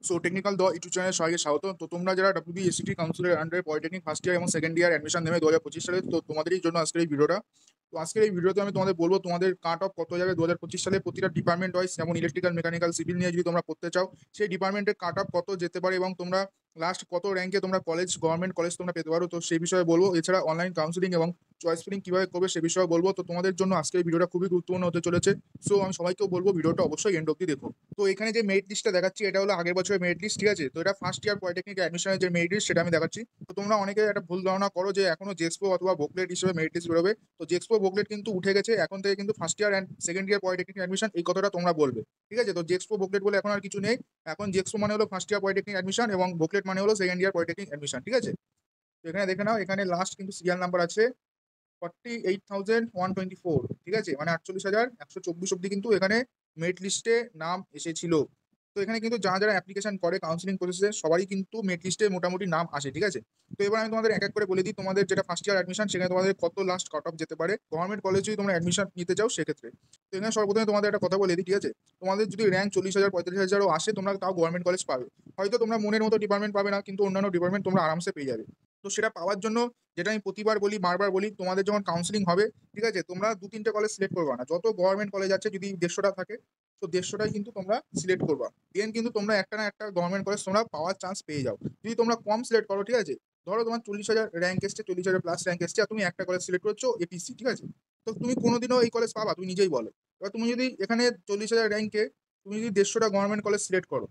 So technical দ YouTube চ্যানেলে সবাইকে স্বাগত। তো তোমরা যারা WBSCT কাউন্সিলের আন্ডারে পলিটেকনিক ফার্স্ট ইয়ার এবং সেকেন্ড ইয়ার অ্যাডমিশন নেবে 2025 সালে, তো তোমাদেরই জন্য আজকের এই ভিডিওটা। তো আজকের এই ভিডিওতে আমি তোমাদের বলবো তোমাদের কাট অফ কত যাবে 2025 সালে প্রতিটা ডিপার্টমেন্ট ওয়াইজ, যেমন ইলেকট্রিক্যাল, মেকানিক্যাল, সিভিল নিয়ে যদি তোমরা পড়তে চাও সেই ডিপার্টমেন্টের কাট অফ কত যেতে পারে এবং তোমরা লাস্ট কত র্যাঙ্কে তোমরা কলেজ, গভর্নমেন্ট কলেজ তোমরা পেতে পারো, তো সেই বিষয়ে বলবো। এছাড়া অনলাইন কাউন্সিলিং এবং চয়েস ফিলিং কিভাবে করবে সে বিষয়ে বলবো। তো তোমাদের জন্য আজকের এই ভিডিওটা খুবই গুরুত্বপূর্ণ হতে চলেছে। সো আমি সবাইকেও বলবো ভিডিওটা অবশ্যই এন্ড অব্দি দেখো। তো এখানে যে মেরিট লিস্টটা দেখাচ্ছি এটা হলো আগের বছরের মেরিট লিস্ট, ঠিক আছে? তো এটা ফার্স্ট ইয়ার পলিটেকনিক অ্যাডমিশনের যে মেরিট লিস্ট সেটা আমি দেখাচ্ছি। তো তোমরা অনেকে একটা ভুল ধারণা করো যে এখনো জেক্সপো অথবা বুকলেট হিসেবে মেরিট লিস্ট বেরোবে। তো জেক্সপো বুকলেট কিন্তু উঠে গেছে, এখন থেকে কিন্তু first year and second year polytechnic admission এই কথাটা তোমরা বলবে, ঠিক আছে? তো জেক্সপো বুকলেট বলে এখন আর কিছু নেই। এখন জেক্সপো মানে হলো ফার্স্ট ইয়ার পলিটেকনিক অ্যাডমিশন এবং বুকলেট মানে হলো সেকেন্ড ইয়ার পলিটেকনিক অ্যাডমিশন, ঠিক আছে? তো এখানে দেখে নাও, এখানে লাস্ট কিন্তু সিরিয়াল নাম্বার আছে 48,124, ঠিক আছে? মানে 48,124 অব্দি কিন্তু এখানে মেরিট লিস্টে নাম এসেছিল। তো এখানে কিন্তু যারা যারা অ্যাপ্লিকেশন করে কাউন্সিলিং প্রসেসে সবারই কিন্তু মেরিট লিস্টে মোটামুটি নাম আসে, ঠিক আছে? তো এবার আমি তোমাদের এক এক করে বলে দিই তোমাদের যেটা ফার্স্ট ইয়ার অ্যাডমিশন সেখানে তোমাদের কত লাস্ট কাট অফ যেতে পারে গভর্নমেন্ট কলেজ যদি তোমরা অ্যাডমিশন নিতে চাও সেক্ষেত্রে। তো এখানে সর্বপ্রথমে তোমাদের একটা কথা বলে দিই, ঠিক আছে? তোমাদের যদি র্যাঙ্ক 40,000 45,000ও আসে তোমরা তাও গভর্নমেন্ট কলেজ পাবে। হয়তো তোমরা মনের মতো ডিপার্টমেন্ট পাবে না, কিন্তু অন্যান্য ডিপার্টমেন্ট তোমরা আরামসে পেয়ে যাবে। তো সেটা পাওয়ার জন্য যেটা আমি প্রতিবার বলি, বারবার বলি, তোমাদের যখন কাউন্সিলিং হবে, ঠিক আছে, তোমরা 2-3টে কলেজ সিলেক্ট করবা না। যত গভর্নমেন্ট কলেজ আছে যদি 150টা থাকে, তো 150টাই কিন্তু তোমরা সিলেক্ট করবা। দেন কিন্তু তোমরা একটা না একটা গভর্নমেন্ট কলেজ তোমরা পাওয়ার চান্স পেয়ে যাও। যদি তোমরা কম সিলেক্ট করো, ঠিক আছে, ধরো তোমার 40,000 র্যাঙ্ক এসছে, 40,000 প্লাস র্যাঙ্ক এসছে, আর তুমি একটা কলেজ সিলেক্ট করছো এপিসি, ঠিক আছে, তো তুমি কোনোদিনও এই কলেজ পাবা? তুমি নিজেই বলো। এবার তুমি যদি এখানে 40,000 র্যাঙ্কে তুমি যদি 150টা গভর্নমেন্ট কলেজ সিলেক্ট করো,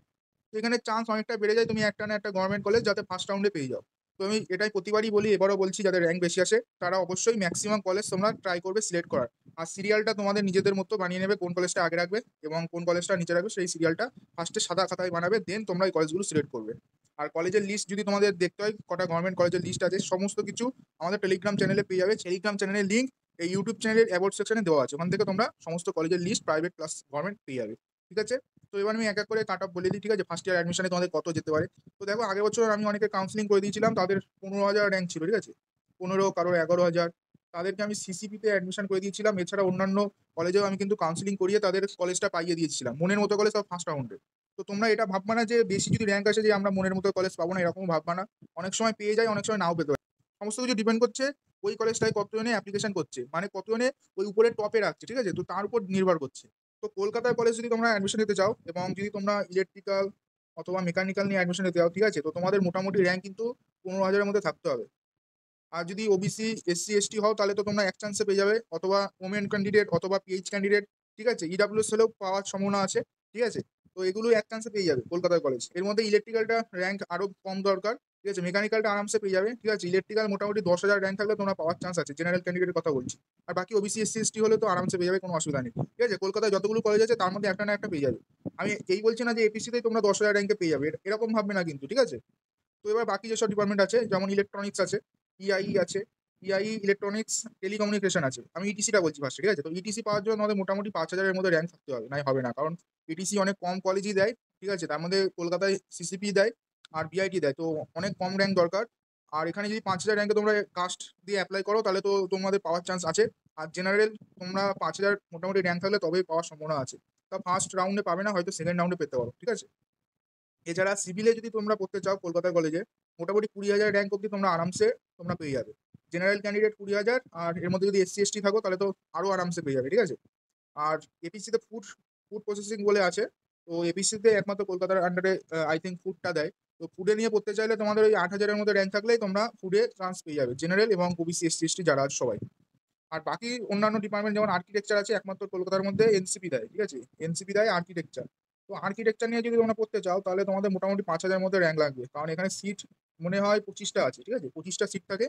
তো এখানে চান্স অনেকটা বেড়ে যায় তুমি একটা না একটা গভর্নমেন্ট কলেজ যাতে ফার্স্ট রাউন্ডে পেয়ে যাও। তো আমি এটাই প্রতিবারই বলি, এবারও বলছি, যাদের র্যাঙ্ক বেশি আসে তারা অবশ্যই ম্যাক্সিমাম কলেজ তোমরা ট্রাই করবে সিলেক্ট করার। আর সিরিয়ালটা তোমাদের নিজেদের মতো বানিয়ে নেবে, কোন কলেজটা আগে রাখবে এবং কোন কলেজটা নিচে রাখবে সেই সিরিয়ালটা ফার্স্টে সাদা খাতায় বানাবে, দেন তোমরা এই কলেজগুলো সিলেক্ট করবে। আর কলেজের লিস্ট যদি তোমাদের দেখতে হয় কটা গভর্নমেন্ট কলেজের লিস্ট আছে সমস্ত কিছু আমাদের টেলিগ্রাম চ্যানেলে পেয়ে যাবে। টেলিগ্রাম চ্যানেলের লিঙ্ক এই ইউটিউব চ্যানেলের অ্যাবাউট সেকশনে দেওয়া আছে, ওখান থেকে তোমরা সমস্ত কলেজের লিস্ট প্রাইভেট প্লাস গভর্নমেন্ট পেয়ে যাবে, ঠিক আছে? তো এবার আমি এক এক করে কাট অফ বলে দিই, ঠিক আছে, ফার্স্ট ইয়ার অ্যাডমিশনে তোমাদের কত যেতে পারে। তো দেখো, আগের বছর আমি অনেকে কাউন্সিলিং করে দিয়েছিলাম, তাদের 15,000 র্যাঙ্ক ছিল, ঠিক আছে, 15, কারো 11,000, তাদেরকে আমি সিসিপিতে অ্যাডমিশন করে দিয়েছিলাম। এছাড়া অন্যান্য কলেজেও আমি কিন্তু কাউন্সিলিং করিয়ে তাদের কলেজটা পাইয়ে দিয়েছিলাম, মনের মতো কলেজ, সব ফার্স্ট রাউন্ডে। তো তোমরা এটা ভাববা না যে বেশি যদি র্যাঙ্ক আসে যে আমরা মনের মতো কলেজ পাবো না, এরকম ভাববা না। অনেক সময় পেয়ে যায়, অনেক সময় নাও পেতে পারে। সমস্ত কিছু ডিপেন্ড করছে ওই কলেজটায় কতজনে অ্যাপ্লিকেশন করছে, মানে কতজনে ওই উপরে টপে রাখছে, ঠিক আছে, তো তার উপর নির্ভর করছে। তো কলকাতার কলেজ যদি তোমরা অ্যাডমিশন নিতে চাও এবং যদি তোমরা ইলেকট্রিক্যাল অথবা মেকানিক্যাল নিয়ে অ্যাডমিশন নিতে চাও, ঠিক আছে, তো তোমাদের মোটামুটি র্যাঙ্ক কিন্তু 15,000-এর মধ্যে থাকতে হবে। আর যদি ওবিসি, এসসি, এসটি হও তাহলে তো তোমরা এক চান্সে পেয়ে যাবে, অথবা ওমেন ক্যান্ডিডেট অথবা পিএইচ ক্যান্ডিডেট, ঠিক আছে, ইডাব্লিউএস হলেও পাওয়ার সম্ভাবনা আছে, ঠিক আছে? তো এগুলো এক চান্সে পেয়ে যাবে কলকাতার কলেজ। এর মধ্যে ইলেকট্রিক্যালটা র্যাঙ্ক আরো কম দরকার, ঠিক আছে, মেকানিক্যালটা আরামসে পেয়ে যাবে, ঠিক আছে। ইলেকট্রিক্যাল মোটামুটি 10,000 র্যাঙ্ক থাকলে তোমরা পাওয়ার চান্স আছে, জেনারেল ক্যান্ডিডেটের কথা বলছি। আর বাকি ওবিসি, এসসি, এসটি হলে তো আরামসে পেয়ে যাবে, কোনো অসুবিধা নেই, ঠিক আছে। কলকাতায় যতগুলো কলেজ আছে তার মধ্যে একটা না একটা পেয়ে যাবে। আমি এই বলছি না যে এপিসিতেই তোমরা 10,000 র্যাঙ্কে পেয়ে যাবে, এরকম ভাববে না কিন্তু, ঠিক আছে। তো এবার বাকি যেসব ডিপার্টমেন্ট আছে, যেমন ইলেকট্রনিক্স আছে, ইআই আছে, ইআই ইলেকট্রনিক্স, টেলিকমিউনিকেশন আছে, আমি ইটিসিটা বলছি ফার্স্টে, ঠিক আছে। তো ইটিসি পাওয়ার জন্য আমাদের মোটামুটি 5,000-এর মধ্যে র্যাঙ্ক থাকতে হবে, নাই হবে না, কারণ ইটিসি অনেক কম কলেজই দেয়, ঠিক আছে, তার মধ্যে কলকাতায় সিসিপি দেয় আর বিআইটি দেয়, তো অনেক কম র্যাঙ্ক দরকার। আর এখানে যদি 5,000 র্যাঙ্কে তোমরা কাস্ট দিয়ে অ্যাপ্লাই করো তাহলে তো তোমাদের পাওয়ার চান্স আছে। আর জেনারেল তোমরা 5,000 মোটামুটি র্যাঙ্ক থাকলে তবেই পাওয়ার সম্ভাবনা আছে। তা ফার্স্ট রাউন্ডে পাবে না, হয়তো সেকেন্ড রাউন্ডে পেতে পারো, ঠিক আছে। এছাড়া সিভিলে যদি তোমরা পড়তে চাও কলকাতা কলেজে, মোটামুটি 20,000 র্যাঙ্ক অব্দি তোমরা আরামসে তোমরা পেয়ে যাবে। জেনারেল ক্যান্ডিডেট 20,000, আর এর মধ্যে যদি এসসি এসটি থাকো তাহলে তো আরো আরামসে পেয়ে যাবে, ঠিক আছে। আর এপিসিতে ফুড ফুড প্রসেসিং বলে আছে, তো এপিসিতে একমাত্র কলকাতার আন্ডারে আই থিঙ্ক ফুডটা দেয়। তো ফুডে নিয়ে পড়তে চাইলে তোমাদের ওই 8,000-এর মধ্যে র্যাঙ্ক থাকলেই তোমরা ফুডে চান্স পেয়ে যাবে, জেনারেল এবং ওবিসি, এসসি, এসটি যারা আছে সবাই। আর বাকি অন্যান্য ডিপার্টমেন্ট যেমন আর্কিটেকচার আছে, একমাত্র কলকাতার মধ্যে এনসিপি দেয়, ঠিক আছে, এনসিপি দেয় আর্কিটেকচার। তো আর্কিটেকচার নিয়ে যদি তোমরা পড়তে চাও তাহলে তোমাদের মোটামুটি 5,000-এর মধ্যে র্যাঙ্ক লাগবে, কারণ এখানে সিট মনে হয় 25টা আছে, ঠিক আছে, 25টা সিট থাকে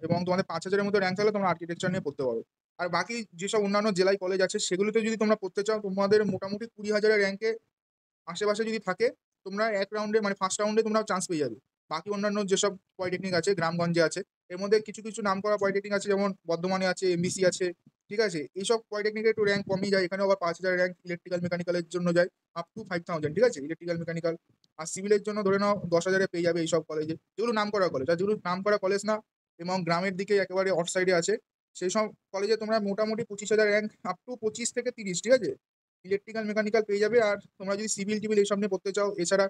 এবং তোমাদের 5,000-এর মধ্যে র্যাঙ্ক থাকলে তোমরা আর্কিটেকচার নিয়ে পড়তে পারো। আর বাকি যেসব অন্যান্য জেলায় কলেজ আছে সেগুলোতে যদি তোমরা পড়তে চাও তোমাদের মোটামুটি 20,000-এর র্যাঙ্কে আশেপাশে যদি থাকে, তোমরা এক রাউন্ডে মানে ফার্স্ট রাউন্ডে তোমরা চান্স পেয়ে যাবে। বাকি অন্যান্য যেসব পলিটেকনিক আছে গ্রামগঞ্জে আছে, এর মধ্যে কিছু কিছু নাম করা পলিটেকনিক আছে, যেমন বর্ধমানে আছে, এমবিসি আছে, ঠিক আছে, এইসব পলিটেকনিকে একটু র্যাঙ্ক কমই যায়, এখানে আবার 5,000 র্যাঙ্ক ইলেকট্রিক্যাল মেকানিক্যালের জন্য যায়, আপ টু 5,000, ঠিক আছে, ইলেকট্রিক্যাল মেকানিক্যাল। আর সিভিলের জন্য ধরে নাও 10,000-এ পেয়ে যাবে এইসব কলেজে, যেগুলো নাম করা কলেজ। আর যেগুলো নাম করা কলেজ না এবং গ্রামের দিকে একেবারে অফ সাইডে আছে, সেই সব কলেজে তোমরা মোটামুটি 25,000 র্যাঙ্ক আপ টু 25 থেকে 30, ঠিক আছে, ইলেকট্রিক্যাল মেকানিক্যাল পেয়ে যাবে। আর তোমরা যদি সিভিল টিভিল এইসব নিয়ে পড়তে চাও, এছাড়া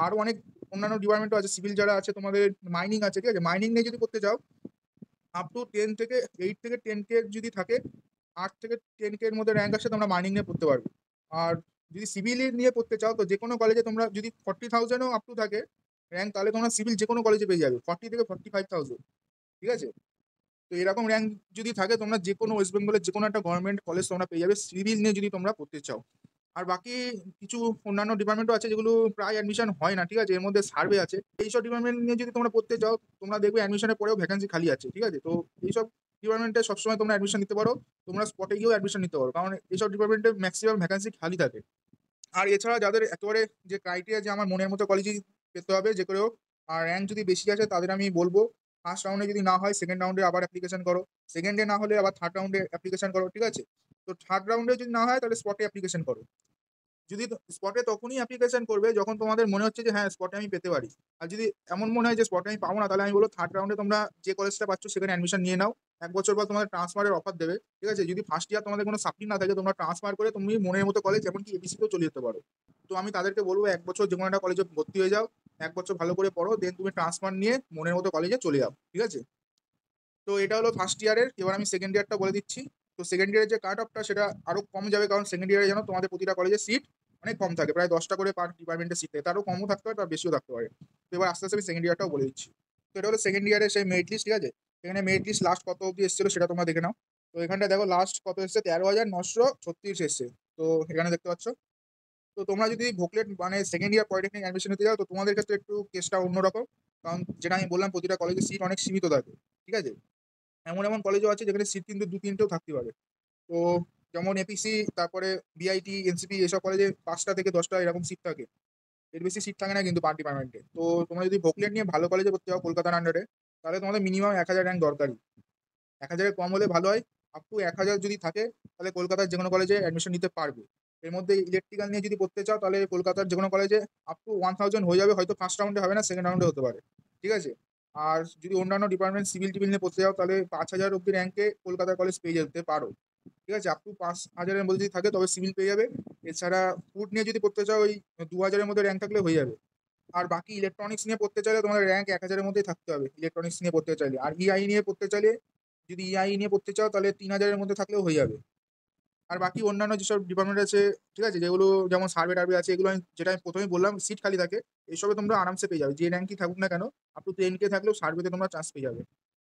আরো অনেক অন্যান্য ডিপার্টমেন্টও আছে, সিভিল যারা আছে, তোমাদের মাইনিং আছে, ঠিক আছে? মাইনিং নিয়ে যদি করতে চাও, আপ টু 10 থেকে 8 থেকে 10 কে যদি থাকে, 8 থেকে 10 কে এর মধ্যে র্যাঙ্ক আসে, তোমরা মাইনিং নিয়ে পড়তে পারবে। আর যদি সিভিল নিয়ে পড়তে চাও, তো যে কোনো কলেজে তোমরা যদি 40,000 ও আপ টু থাকে র্যাঙ্ক, তাহলে তোমরা সিভিল যে কোনো কলেজে পেয়ে যাবে, 40 থেকে 45,000, ঠিক আছে? তো এরকম র্যাঙ্ক যদি থাকে, তোমরা যে কোনো ওয়েস্ট বেঙ্গলের যে কোনো একটা গভর্নমেন্ট কলেজ তোমরা পেয়ে যাবে সিভিল নিয়ে যদি তোমরা পড়তে চাও। আর বাকি কিছু অন্যান্য ডিপার্টমেন্টও আছে যেগুলো প্রায় অ্যাডমিশন হয় না, ঠিক আছে? এর মধ্যে সার্ভে আছে। এইসব ডিপার্টমেন্ট নিয়ে যদি তোমরা পড়তে চাও, তোমরা দেখবে অ্যাডমিশনের পরেও ভ্যাকেন্সি খালি আছে, ঠিক আছে? তো এইসব ডিপার্টমেন্টে সবসময় তোমরা অ্যাডমিশন নিতে পারো, তোমরা স্পটে গিয়েও অ্যাডমিশন নিতে পারো, কারণ এইসব ডিপার্টমেন্টে ম্যাক্সিমাম ভ্যাকেন্সি খালি থাকে। আর এছাড়া যাদের একেবারে যে ক্রাইটেরিয়া যে আমার মনের মতো কলেজেই পেতে হবে যে করেও, আর র্যাঙ্ক যদি বেশি আছে, তাদের আমি বলবো ফার্স্ট রাউন্ডে যদি না হয় সেকেন্ড রাউন্ডে আবার অ্যাপ্লিকেশন করো, সেকেন্ডে না হলে আবার থার্ড রাউন্ডে অ্যাপ্লিকেশন করো, ঠিক আছে? তো থার্ড রাউন্ডে যদি না হয় তাহলে স্পটে অ্যাপ্লিকেশন করো। যদি স্পটে তখনই অ্যাপ্লিকেশন করবে যখন তোমাদের মনে হচ্ছে যে হ্যাঁ, স্পটে আমি পেতে পারি। আর যদি এমন মনে হয় যে স্পটে আমি পাবো না, তাহলে আমি বলবো থার্ড রাউন্ডে তোমরা যে কলেজটা পাচ্ছ সেখানে অ্যাডমিশন নিয়ে নাও। 1 বছর পর তোমাদের ট্রান্সফারের অফার দেবে, ঠিক আছে? যদি ফার্স্ট ইয়ার তোমাদের কোনো সাপ্লি না থাকে, তোমরা ট্রান্সফার করে তুমি মনের মতো কলেজ, এমনকি এবিসিতেও চলে যেতে পারো। তো আমি তাদেরকে বলবো 1 বছর যে কোনো একটা কলেজে ভর্তি হয়ে যাও, 1 বছর ভালো করে পড়ো, দেন তুমি ট্রান্সফার নিয়ে মনের মতো কলেজে চলে যাও, ঠিক আছে? তো এটা হলো ফার্স্ট ইয়ারের। এবার আমি সেকেন্ড ইয়ারটা বলে দিচ্ছি। তো সেকেন্ড ইয়ারের যে কাট অফটা সেটা আরো কম যাবে, কারণ সেকেন্ড ইয়ারে জানো তোমাদের প্রতিটা কলেজে সিট অনেক কম থাকে, প্রায় 10টা করে পার ডিপার্টমেন্টের সিট থাকে, তারও কমও থাকতে পারে, তার বেশিও থাকতে পারে। তো এবার আস্তে আস্তে আমি সেকেন্ড ইয়ারটাও বলে দিচ্ছি। তো এটা হলো সেকেন্ড ইয়ারের সেই মেরিট লিস্ট, ঠিক আছে? এখানে মেরিট লিস্ট লাস্ট কত অবধি এসেছিল সেটা তোমরা দেখে নাও। তো এখানটা দেখো লাস্ট কত এসছে, 13,936 এসছে। তো এখানে দেখতে পাচ্ছ। তো তোমরা যদি ভোকলেট মানে সেকেন্ড ইয়ার পলিটেকনিক অ্যাডমিশন নিতে যাও, তো তোমাদের ক্ষেত্রে একটু কেসটা অন্যরকম, কারণ যেটা আমি বললাম প্রতিটা কলেজে সিট অনেক সীমিত থাকে, ঠিক আছে? এমন এমন কলেজও আছে যেখানে সিট কিন্তু 2-3টেও থাকতে পারে। তো যেমন এপিসি, তারপরে বিআইটি, এনসিপি, এসব কলেজে 5টা থেকে 10টা এরকম সিট থাকে, এর বেশি সিট থাকে না কিন্তু পার ডিপার্টমেন্টে। তো তোমরা যদি ভোকলেট নিয়ে ভালো কলেজে ভর্তি হও কলকাতার আন্ডারে, তাহলে তোমাদের মিনিমাম 1,000 র্যাঙ্ক দরকারই। 1,000-এর কম হলে ভালো হয়। আপ টু 1,000 যদি থাকে, তাহলে কলকাতার যে কোনো কলেজে অ্যাডমিশন নিতে পারবে। এর মধ্যে ইলেকট্রিক্যাল নিয়ে যদি পড়তে চাও, তাহলে কলকাতার যে কোনো কলেজে আপ টু 1,000 হয়ে যাবে, হয়তো ফার্স্ট রাউন্ডে হবে না, সেকেন্ড রাউন্ডে হতে পারে, ঠিক আছে? আর যদি অন্যান্য ডিপার্টমেন্ট সিভিল টিভিল নিয়ে পড়তে যাও, তাহলে 5,000 অব্দি র্যাঙ্কে কলকাতার কলেজ পেয়ে যেতে পারো, ঠিক আছে? আপ টু 5,000-এর মধ্যে যদি থাকে তবে সিভিল পেয়ে যাবে। এছাড়া ফুড নিয়ে যদি পড়তে চাও, ওই 2,000-এর মধ্যে র্যাঙ্ক থাকলে হয়ে যাবে। আর বাকি ইলেকট্রনিক্স নিয়ে পড়তে চাইলে তোমাদের র্যাঙ্ক 1,000-এর মধ্যেই থাকতে হবে ইলেকট্রনিক্স নিয়ে পড়তে চাইলে। আর ইআই নিয়ে পড়তে চাইলে, যদি ইআই নিয়ে পড়তে চাও, তাহলে 3,000-এর মধ্যে থাকলেও হয়ে যাবে। আর বাকি অন্যান্য যেসব ডিপার্টমেন্ট আছে, ঠিক আছে, যেগুলো যেমন সার্ভে টার্ভে আছে, এগুলো যেটা আমি প্রথমেই বললাম সিট খালি থাকে, এইসবে তোমরা আরামসে পেয়ে যাবে, যে র্যাঙ্কই থাকুক না কেন। আপ টু 10K থাকলেও সার্ভেতে তোমরা চান্স পেয়ে যাবে।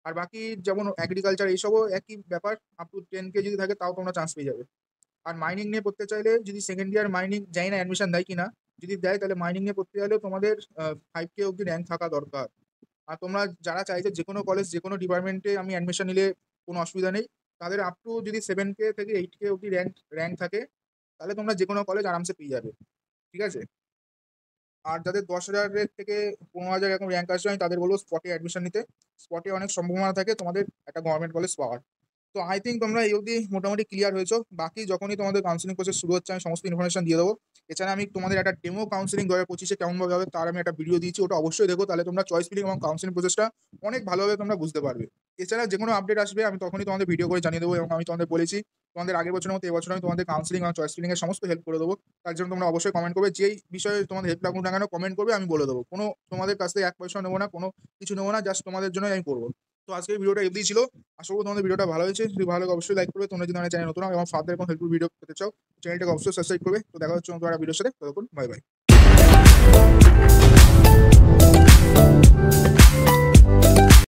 আর বাকি যেমন এগ্রিকালচার, এইসবও একই ব্যাপার, আপ টু 10K যদি থাকে তাও তোমরা চান্স পেয়ে যাবে। আর মাইনিং নিয়ে পড়তে চাইলে, যদি সেকেন্ড ইয়ার মাইনিং, জানি না অ্যাডমিশন দেয় কিনা, যদি দেয় তাহলে মাইনিং নিয়ে পড়তে চাইলেও তোমাদের 5K অব্দি র্যাঙ্ক থাকা দরকার। আর তোমরা যারা চাইছো যে কোনো কলেজ যে কোনো ডিপার্টমেন্টে আমি অ্যাডমিশন নিলে কোনো অসুবিধা নেই, তাদের আপ টু যদি 7K থেকে 8K অব্দি র্যাঙ্ক থাকে, তাহলে তোমরা যে কোনো কলেজ আরামসে পেয়ে যাবে, ঠিক আছে? আর যাদের 10,000-এর থেকে 15,000 এরকম র্যাঙ্ক আসবে, আমি তাদের বলবো স্পটে অ্যাডমিশন নিতে। স্পটে অনেক সম্ভাবনা থাকে তোমাদের একটা গভর্নমেন্ট কলেজ পাওয়ার। তো আই থিঙ্ক তোমরা এই অবধি মোটামুটি ক্লিয়ার হয়েছো। বাকি যখনই তোমাদের কাউন্সিলিং প্রসেস শুরু হচ্ছে, আমি সমস্ত ইনফরমেশন দিয়ে দেবো। এছাড়া আমি তোমাদের একটা ডেমো কাউন্সিলিং 2025-এ কেমনভাবে হবে তার আমি একটা ভিডিও দিয়েছি, ওটা অবশ্যই দেখো, তাহলে তোমরা চয়েস ফিলিং এবং কাউন্সিলিং প্রসেসটা অনেক ভালোভাবে তোমরা বুঝতে পারবে। এছাড়া যে কোনো আপডেট আসবে আমি তখনই তোমাদের ভিডিও করে জানিয়ে দেবো, এবং আমি তোমাদের বলেছি তোমাদের আগের বছরের মতো এবছর আমি তোমাদের কাউন্সিলিং এবং চয়েস ফিলিং এর সমস্ত হেল্প করে দেবো। তার জন্য তোমরা অবশ্যই কমেন্ট করবে, যেই বিষয়ে তোমাদের হেল্প লাগুক না কেন কমেন্ট করবে, আমি বলে দেবো। কোনো তোমাদের কাছ থেকে 1 পয়সা নেবো না, কোনো কিছু নেবো না, জাস্ট তোমাদের জন্যই আমি করবো। তো আজকের ভিডিওটা এমনিই ছিল। আশা করবো তোমাদের ভিডিওটা ভালো হয়েছে। যদি ভালো লাগে অবশ্যই লাইক করবে। তোমরা যদি আমার চ্যানেল নতুন হও এবং ফার্দার কোনো হেল্পফুল ভিডিও পেতে চাও, চ্যানেলটাকে অবশ্যই সাবস্ক্রাইব করবে। তো দেখা হচ্ছে নতুন একটা ভিডিওর সাথে। ততক্ষণ বাই বাই।